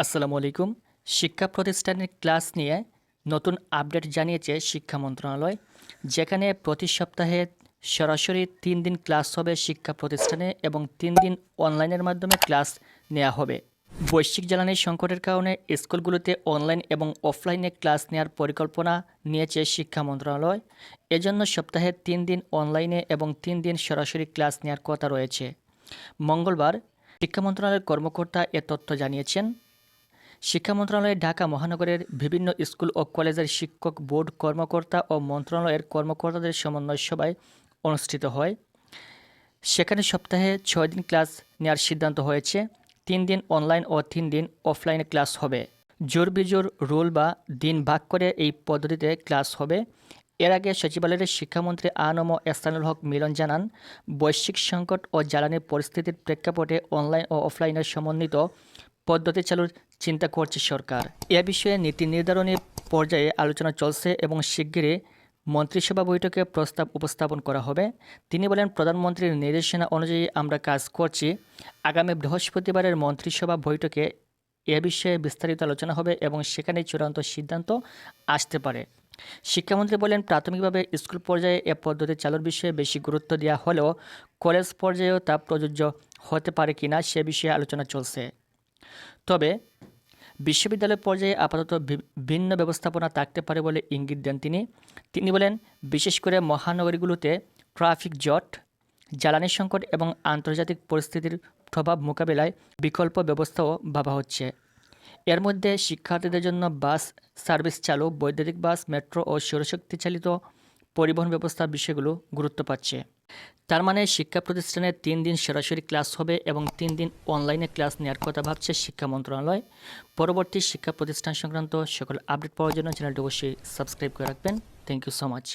আসসালামু আলাইকুম। শিক্ষা প্রতিষ্ঠানের ক্লাস নিয়ে নতুন আপডেট জানিয়েছে শিক্ষা মন্ত্রণালয়, যেখানে প্রতি সপ্তাহে সরাসরি ৩ দিন ক্লাস হবে শিক্ষা প্রতিষ্ঠানে এবং ৩ দিন অনলাইনের মাধ্যমে ক্লাস নেওয়া হবে। বৈশ্বিক জ্বালানি সংকটের কারণে স্কুলগুলোতে অনলাইন এবং অফলাইনে ক্লাস নেওয়ার পরিকল্পনা নিয়েছে শিক্ষা মন্ত্রণালয়। এজন্য সপ্তাহে ৩ দিন অনলাইনে এবং ৩ দিন সরাসরি ক্লাস নেওয়ার কথা রয়েছে। মঙ্গলবার শিক্ষা মন্ত্রণালয়ের কর্মকর্তা এ তথ্য জানিয়েছেন। শিক্ষা মন্ত্রণালয়ের ঢাকা মহানগরের বিভিন্ন স্কুল ও কলেজের শিক্ষক বোর্ড কর্মকর্তা ও মন্ত্রণালয়ের কর্মকর্তাদের সমন্বয় সভায় অনুষ্ঠিত হয়। সেখানে সপ্তাহে ৬ দিন ক্লাস নেওয়ার সিদ্ধান্ত হয়েছে। ৩ দিন অনলাইন ও ৩ দিন অফলাইনে ক্লাস হবে। জোর বিজোর রুল বা দিন ভাগ করে এই পদ্ধতিতে ক্লাস হবে। এর আগে সচিবালয়ের শিক্ষামন্ত্রী আ.ন.ম এহসানুল হক মিলন জানান, বৈশ্বিক সংকট ও জ্বালানি পরিস্থিতির প্রেক্ষাপটে অনলাইন ও অফলাইনের সমন্বিত পদ্ধতি চালুর চিন্তা করছে সরকার। এ বিষয়ে নীতি নির্ধারণী পর্যায়ে আলোচনা চলছে এবং শিগগিরই মন্ত্রিসভা বৈঠকে প্রস্তাব উপস্থাপন করা হবে। তিনি বলেন, প্রধানমন্ত্রীর নির্দেশনা অনুযায়ী আমরা কাজ করছি। আগামী বৃহস্পতিবারের মন্ত্রিসভা বৈঠকে এ বিষয়ে বিস্তারিত আলোচনা হবে এবং সেখানেই চূড়ান্ত সিদ্ধান্ত আসতে পারে। শিক্ষামন্ত্রী বলেন, প্রাথমিকভাবে স্কুল পর্যায়ে এ পদ্ধতি চালুর বিষয়ে বেশি গুরুত্ব দেওয়া হলেও কলেজ পর্যায়েও তা প্রযোজ্য হতে পারে কিনা সে বিষয়ে আলোচনা চলছে। তবে বিশ্ববিদ্যালয় পর্যায়ে আপাতত ভিন্ন ব্যবস্থাপনা থাকতে পারে বলে ইঙ্গিত দেন তিনি বলেন, বিশেষ করে মহানগরীগুলোতে ট্রাফিক জট, জ্বালানি সংকট এবং আন্তর্জাতিক পরিস্থিতির প্রভাব মোকাবেলায় বিকল্প ব্যবস্থাও ভাবা হচ্ছে। এর মধ্যে শিক্ষার্থীদের জন্য বাস সার্ভিস চালু, বৈদ্যুতিক বাস, মেট্রো ও সৌরশক্তি চালিত পরিবহন ব্যবস্থার বিষয়গুলো গুরুত্ব পাচ্ছে। তার মানে শিক্ষা প্রতিষ্ঠানে ৩ দিন সরাসরি ক্লাস হবে এবং ৩ দিন অনলাইনে ক্লাস নেওয়ার কথা ভাবছে শিক্ষা মন্ত্রণালয়। পরবর্তী শিক্ষা প্রতিষ্ঠান সংক্রান্ত সকল আপডেট পাওয়ার জন্য চ্যানেলটি অবশ্যই সাবস্ক্রাইব করে রাখবেন। Thank you so much.